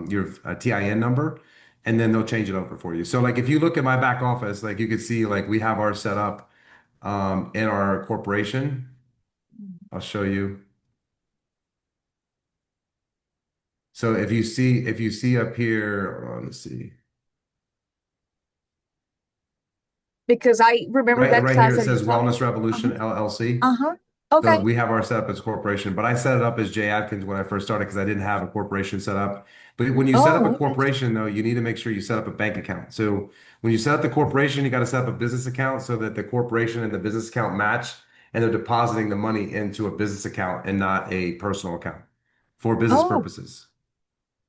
your TIN number, and then they'll change it over for you. So like if you look at my back office, like you could see like we have our set up in our corporation. I'll show you. So if you see up here, hold on, let's see. Because I remember Right, that right here class it that you says taught me. Wellness Revolution Uh-huh. LLC. Uh-huh. So Okay. we have our setup as corporation, but I set it up as J Atkins when I first started because I didn't have a corporation set up. But when you set up a Oh, okay. corporation, though, you need to make sure you set up a bank account. So when you set up the corporation, you got to set up a business account so that the corporation and the business account match, and they're depositing the money into a business account and not a personal account for business Oh, purposes.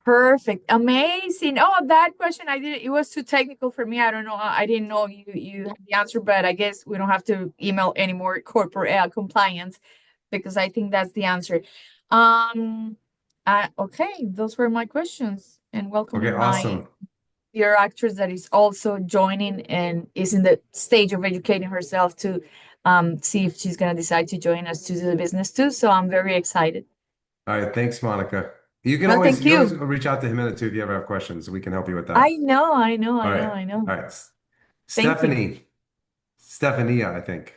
perfect. Amazing. Oh, that question I did it was too technical for me. I don't know. I didn't know you had the answer, but I guess we don't have to email anymore corporate compliance because I think that's the answer. Um okay, those were my questions. And Okay, welcoming my awesome. dear actress that is also joining and is in the stage of educating herself to see if she's gonna decide to join us to do the business too. So I'm very excited. All right, thanks, Monica. You can No, always thank you can always you. reach out to Jimena too if you ever have questions. We can help you with I that. know, I know, All I know, right. I know. All right. Thank you. Stephania, I think.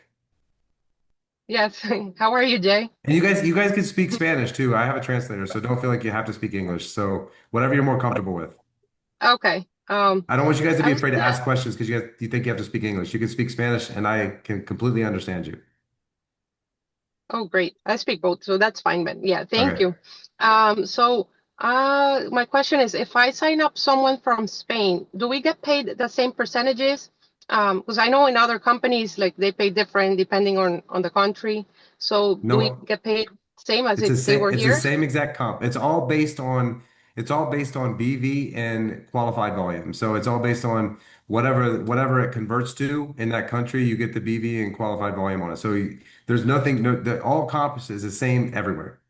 Yes. How are you, Jay? And you guys can speak Spanish too. I have a translator, so don't feel like you have to speak English. So whatever you're more comfortable with. Okay. I don't want you guys to I be was afraid to gonna, ask questions because you think you have to speak English. You can speak Spanish, and I can completely understand you. oh, great. I speak both, so that's fine, man. Yeah, thank Okay. you. So, my question is, if I sign up someone from Spain, do we get paid the same percentages? Because I know in other companies, like they pay different depending on the country. So, do we No, get paid same as it's the if they same. were It's the here? same exact comp. It's all based on BV and qualified volume. So it's all based on whatever it converts to in that country. You get the BV and qualified volume on it. So there's nothing. No, all comp is the same everywhere.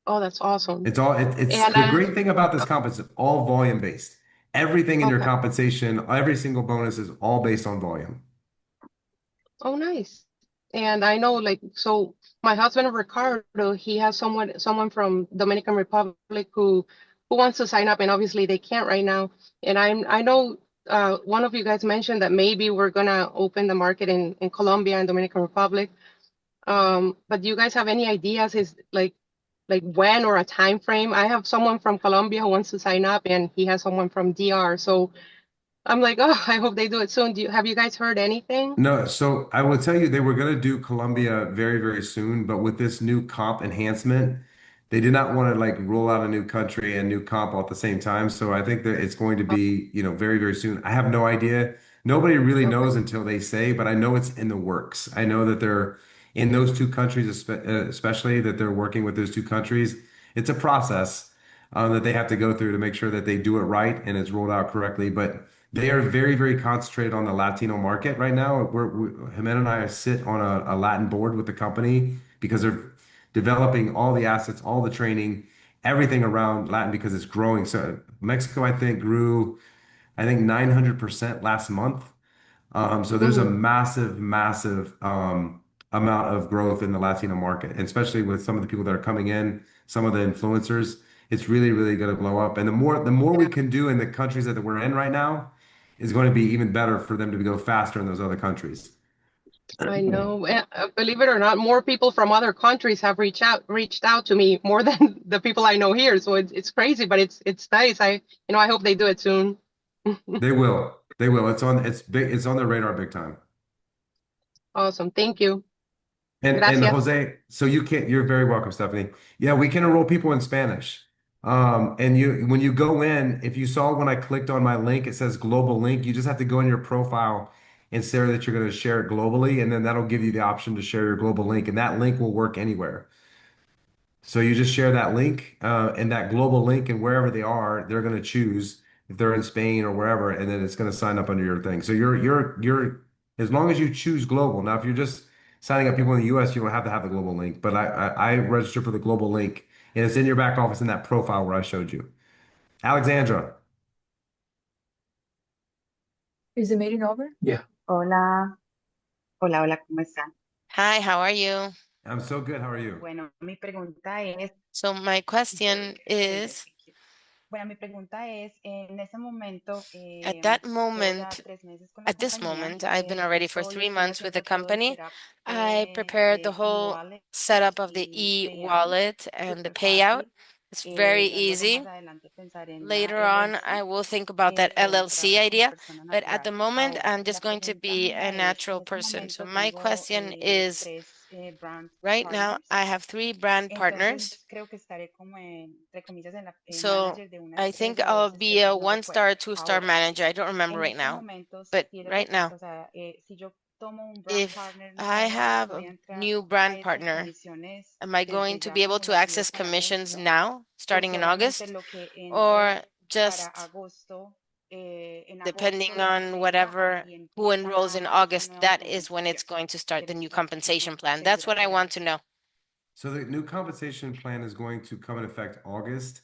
Oh, that's awesome. It's And the great thing about this comp is all volume based. Everything in your okay. compensation, every single bonus is all based on volume. Oh, nice. And I know, like, so my husband Ricardo, he has someone from Dominican Republic who wants to sign up, and obviously they can't right now. And I know one of you guys mentioned that maybe we're gonna open the market in Colombia and Dominican Republic. But do you guys have any ideas? Is like when or a time frame? I have someone from Colombia who wants to sign up, and he has someone from DR. So I'm like, oh, I hope they do it soon. Have you guys heard anything? No, so I will tell you they were going to do Colombia very, very soon, but with this new comp enhancement, they did not want to like roll out a new country and new comp all at the same time. So I think that it's going to be, very, very soon. I have no idea. Nobody really knows Okay. until they say, but I know it's in the works. I know that they're in those two countries, especially that they're working with those two countries. It's a process that they have to go through to make sure that they do it right and it's rolled out correctly. But they are very, very concentrated on the Latino market right now. Jimena and I sit on a Latin board with the company because they're developing all the assets, all the training, everything around Latin because it's growing. So Mexico, I think, grew, I think 900% last month. So there's a Hmm. massive, massive amount of growth in the Latino market, and especially with some of the people that are coming in, some of the influencers. It's really, really going to blow up. And the more we can do in the countries that we're in right now is going to be even better for them to go faster in those other countries. I know. Believe it or not, more people from other countries have reached out to me more than the people I know here. So it's crazy, but it's nice. I hope they do it soon. They will. They will. It's big, it's on their radar big time. Awesome. Thank you. And Gracias. Jose, so you're very welcome, Stephanie. Yeah, we can enroll people in Spanish. And when you go in, if you saw when I clicked on my link, it says global link. You just have to go in your profile and say that you're going to share it globally, and then that'll give you the option to share your global link, and that link will work anywhere. So you just share that link and that global link, and wherever they are, they're going to choose if they're in Spain or wherever, and then it's going to sign up under your thing. So you're as long as you choose global. Now, if you're just signing up people in the US, you don't have to have the global link. But I register for the global link, and it's in your back office in that profile where I showed you. Alexandra, Is the meeting over? yeah, Hola, hola, hola, ¿cómo están? Hi, how are you? I'm so good. How are you? Bueno, mi pregunta es, So my question very good, is, thank you. Bueno, mi pregunta es, en ese momento, at that llevo ya moment, 3 meses con la at this compañía, moment, I've been already for yo 3 months with the estoy haciendo todo el company. setup I prepared the de whole e-wallet setup of the y payout, e-wallet and the súper payout. fácil. It's very Ya luego más easy. adelante pensaré en la Later on, LLC, I will think about that LLC entrarle como idea, persona but at natural. the moment, Ahora, I'm la just going to pregunta be a mía es, en natural este person. So momento my tengo question is, 3 brand right now, partners. I have 3 brand partners. Entonces, creo que estaré como entre comillas, en la So manager de unas I tres think o I'll dos be a especies, no one-star, recuerdo. two-star Ahora, manager. I don't remember en right estos now, momentos, but si eres right now, o sea, si yo tomo un brand if partner I nuevo, have voy a a entrar new a brand esas partner, comisiones am I going desde to ya, be able como to lo access hacía para commissions agosto, now, o starting in solamente August, lo que or entre para just agosto, en agosto depending lo on entrega whatever y who empieza enrolls in esa August, nueva that is when compensación? it's going to start the Quiero new estar como compensation plan. That's segura what I con want eso. to know. So the new compensation plan is going to come in effect August,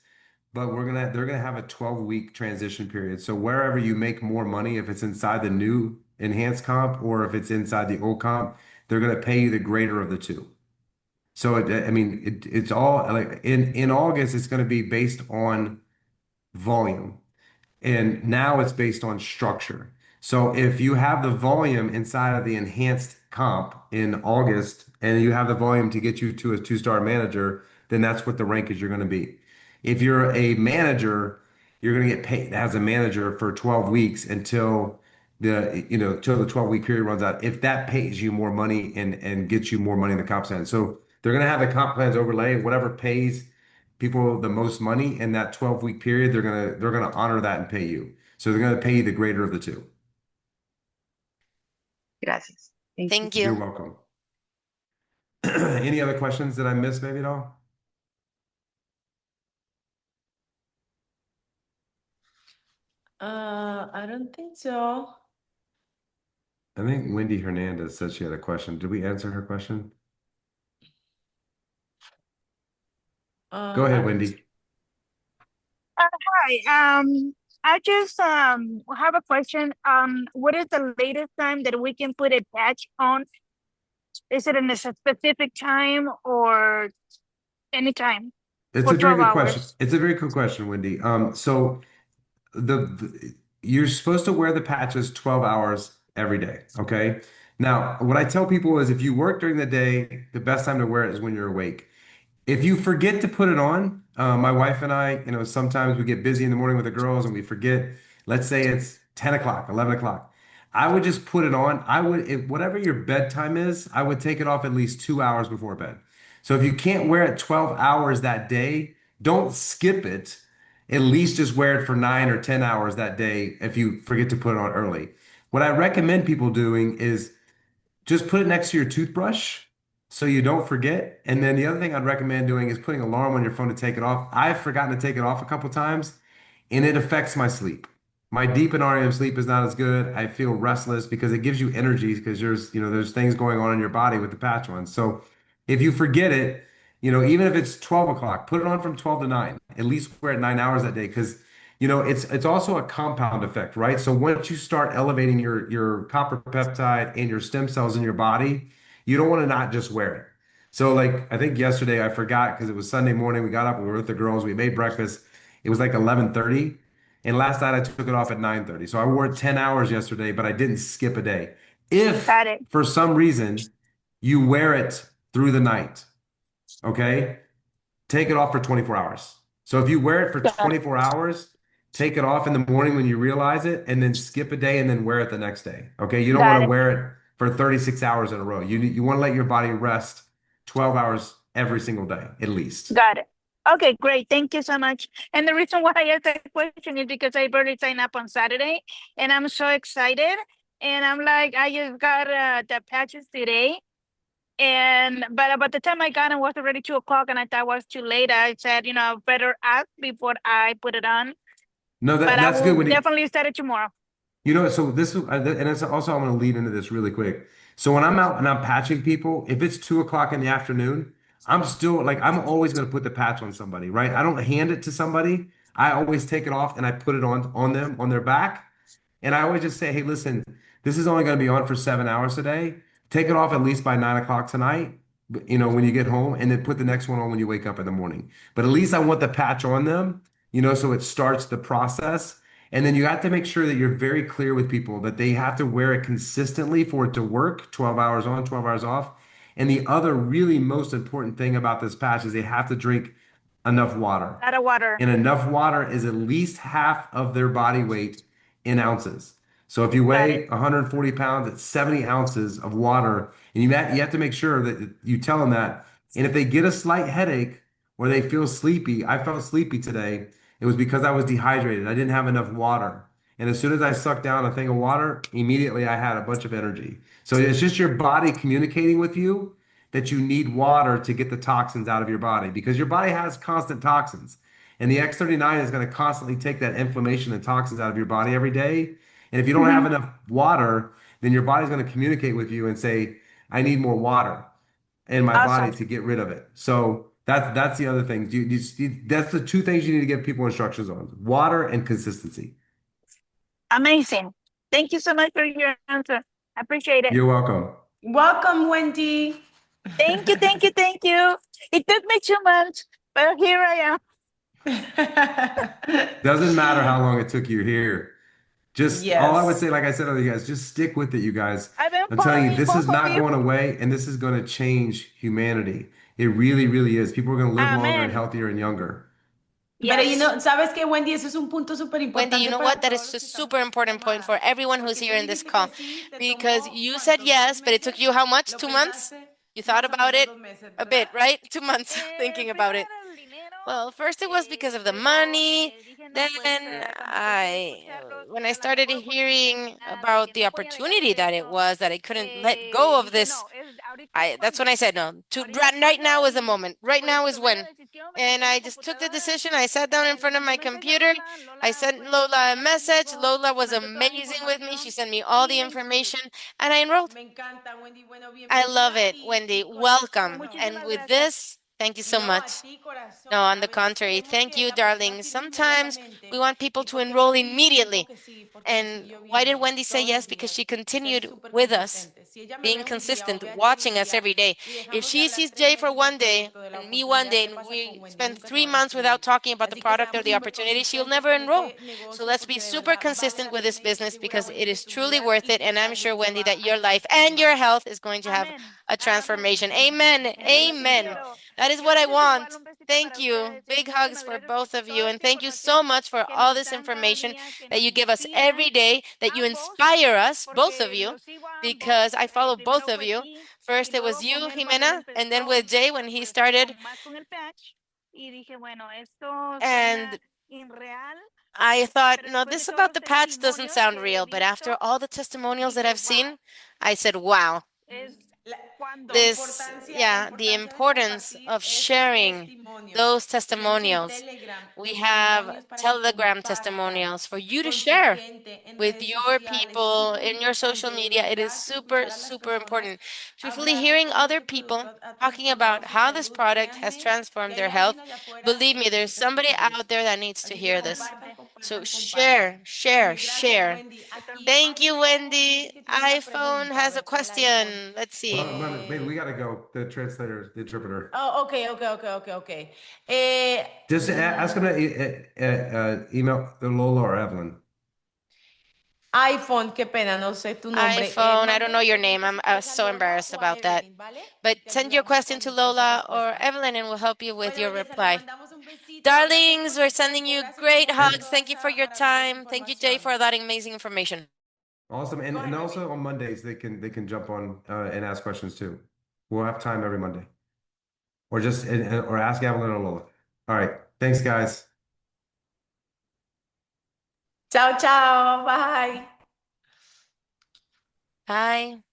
but they're gonna have a 12-week transition period. So wherever you make more money, if it's inside the new enhanced comp or if it's inside the old comp, they're gonna pay you the greater of the two. So I mean, it's all like in August, it's gonna be based on volume. And now it's based on structure. So if you have the volume inside of the enhanced comp in August and you have the volume to get you to a two-star manager, then that's what the rank is you're going to be. If you're a manager, you're going to get paid as a manager for 12 weeks until till the 12-week period runs out. If that pays you more money and gets you more money in the comp plan. So they're going to have the comp plans overlay, whatever pays people the most money in that 12-week period, they're gonna honor that and pay you. So they're gonna pay you the greater of the two. Gracias. Thank you. Thank You're you. welcome. Any other questions that I missed maybe at all? I don't think so. I think Wendy Hernandez said she had a question. Did we answer her question? Go I ahead, don't. Wendy. Hi. I just have a question. What is the latest time that we can put a patch on? Is it in a specific time or any time It's for a very 12 good question. hours? It's a very good question, Wendy. So you're supposed to wear the patches 12 hours every day, okay? Now, what I tell people is if you work during the day, the best time to wear it is when you're awake. If you forget to put it on, my wife and I, sometimes we get busy in the morning with the girls and we forget, let's say it's 10 o'clock, 11 o'clock. I would just put it on. Whatever your bedtime is, I would take it off at least 2 hours before bed. So if you can't wear it 12 hours that day, don't skip it. At least just wear it for 9 or 10 hours that day if you forget to put it on early. What I recommend people doing is just put it next to your toothbrush so you don't forget. And then the other thing I'd recommend doing is putting an alarm on your phone to take it off. I've forgotten to take it off a couple times and it affects my sleep. My deep and REM sleep is not as good. I feel restless because it gives you energy because there's things going on in your body with the patch on. So if you forget it, even if it's 12 o'clock, put it on from 12 to 9. At least wear it 9 hours that day because it's also a compound effect, right? So once you start elevating your copper peptide and your stem cells in your body, you don't want to not just wear it. So like I think yesterday I forgot because it was Sunday morning. We got up, we were with the girls, we made breakfast. It was like 11:30. And last night I took it off at 9:30. So I wore it 10 hours yesterday, but I didn't skip a day. If Got it. for some reason you wear it through the night, okay? Take it off for 24 hours. So if you wear it for Got it. 24 hours, take it off in the morning when you realize it, and then skip a day and then wear it the next day. Okay. You don't want Got to it. wear it for 36 hours in a row. You want to let your body rest 12 hours every single day, at least. Got it. Okay, great. Thank you so much. And the reason why I asked that question is because I barely signed up on Saturday and I'm so excited. And I'm like, I just got the patches today. And but about the time I got it was already 2 o'clock and I thought it was too late. I said, better ask before I put it on. No, But I that's good will when you, definitely start it tomorrow. so this is, and it's also, I'm going to lead into this really quick. So when I'm out and I'm patching people, if it's 2 o'clock in the afternoon, I'm still like, I'm always going to put the patch on somebody, right? I don't hand it to somebody. I always take it off and I put it on them, on their back. And I always just say, hey, listen, this is only going to be on for 7 hours today. Take it off at least by 9 o'clock tonight, when you get home, and then put the next one on when you wake up in the morning. But at least I want the patch on them, so it starts the process. And then you have to make sure that you're very clear with people that they have to wear it consistently for it to work, 12 hours on, 12 hours off. And the other really most important thing about this patch is they have to drink enough water. A lot of water. And enough water is at least half of their body weight in ounces. So if you Got weigh it. 140 pounds, it's 70 ounces of water. And you have to make sure that you tell them that. And if they get a slight headache or they feel sleepy, I felt sleepy today. It was because I was dehydrated. I didn't have enough water. And as soon as I sucked down a thing of water, immediately I had a bunch of energy. So it's just your body communicating with you that you need water to get the toxins out of your body because your body has constant toxins. And the X39 is going to constantly take that inflammation and toxins out of your body every day. And if you don't have Hmm. enough water, then your body's going to communicate with you and say, I need more water in my body Awesome. to get rid of it. So that's the other thing. That's the two things you need to give people instructions on: water and consistency. Amazing. Thank you so much for your answer. I appreciate it. You're welcome. Welcome, Wendy. Thank you, thank you, thank you. It took me 2 months, but here I am. Doesn't matter how long it took you here. Just all I would Yes. say, like I said to you guys, just stick with it, you guys. I've been I'm telling you, following this is both of not you. going away, and this is going to change humanity. It really, really is. People are going to live longer and Amen. healthier and younger. Pero Yes. ¿sabes qué, Wendy? Eso es un punto súper Wendy, you importante know para what? That todos is los a que estamos super en esta important point for llamada. everyone who's Porque here tú in this dijiste que call. sí, te Because tomó, you said ¿cuántos? ¿2 yes, but it took meses? you how much? Lo 2 months? pensaste You thought más o about menos it 2 meses, a bit, ¿verdad? right? 2 months thinking about Primero it. era el dinero, Well, first it was because of the luego money. dije, no, Then pues cuando empecé a escucharlos, que when I era la started mejor hearing oportunidad de about que the no podía dejar de opportunity hacer that it esto, was, that I couldn't let go of dije, this, no, ahorita es that's when cuando. I said no. Ahorita es Right cuando now is the y moment. Right pues now is tomé la when. decisión, me And senté en la I just took the computadora, decision. I sat down in le front of mandé my un mensaje a computer. Lola, I Lola sent pues Lola a habló message. conmigo, Lola me was mandó toda la amazing with me. She información sent me all y the me inscribí. information and I enrolled. Me encanta, Wendy. Bueno, I bienvenida love it, Wendy. y con esto, Welcome. bueno, And Muchísimas with gracias. this, Thank you so No, a much. ti, corazón. No, on A the veces contrary. queremos Thank que you, la persona darling. firme Sometimes we inmediatamente. want people Y to porque enroll sí, immediately. porque sí, porque me And siguió why did viendo Wendy say todos yes? los Because días she y ser continued súper with us, consistente. Si ella me ve being un día o consistent, ve a Jay un watching us día every day. y If dejamos de she hablar sees tres Jay for meses del one day producto, de la and me one oportunidad, day, ¿qué and pasa con we Wendy? spend Nunca se 3 months va a without inscribir. talking about the Así que product or seamos the súper opportunity, she'll consistentes never con enroll. este So negocio let's be porque de super verdad vale consistent la with pena this y estoy business segura, because it Wendy, que is tu truly vida worth y it. tu And I'm sure, salud se Wendy, va that a your life and transformar. your health is going to have Amén. a Amén. transformation. Amen. En eso sí Amen. quiero. That is what Gracias I igual, want. un besito Thank para you. ustedes y Big hugs muchísimas for gracias por both of you. toda And esta thank you so información much for que all nos this dan cada information día, que that nos you give us every inspiran day, that you ambos, inspire us, both of porque you, los sigo a ambos. because I follow both Primero of fue you. aquí y First it was luego con you, él cuando él Jimena, and then with empezó Jay when he pues started. más con el patch y dije, bueno, esto suena And irreal, I thought, pero no, después de this todos about los the patch doesn't testimonios sound que he real. But after visto, all the testimonials that dije, I've wow, seen, I said, wow, es La, la cuando. this, importancia, la yeah, the importancia de importance compartir of esos sharing testimonios. those Tenemos un testimonials. Telegram, We have testimonios para que Telegram compartas testimonials for you to con tu share gente en with redes your sociales. people Súper in your social importante, de media. It is verdad, que super, escuchar a las super personas important. Truthfully, hablar de hearing cómo other este people producto ha talking transformado about su how this salud. product has Créanme que transformed hay their health, alguien allá afuera believe que me, there's necesita somebody escuchar out eso. there that needs to Así que hear this. compartan, So compartan, compartan. share, Y share, mil gracias, share. Wendy. Esto- Aquí Thank you, iPhone Wendy. dice que tiene una iPhone pregunta. A has a ver, el iPhone. question. Let's Well, see. babe, we gotta go. The translator, the interpreter. Oh, ok. Just ask him to email Lola or Evelyn. iPhone, qué pena, no sé tu nombre. iPhone, I don't Manda know la your name. pregunta si I was quieres a so Lola embarrassed o a about that. Evelyn, ¿vale? But Y te send your ayudamos question to con esa Lola or respuesta. Evelyn and we'll help you with Bueno, your belleza, les reply. mandamos un besito. Gracias por Darlings, we're su sending tiempo. you Gracias, mi great amor, por hugs. toda Thank you for esa your maravillosa time. Thank you, Jay, información. for that amazing information. Awesome. And Go ahead, and baby. also on Mondays they can jump on and ask questions too. We'll have time every Monday. Or just or ask Evelyn or Lola. All right. Thanks, guys. Chao, chao. Bye. Bye.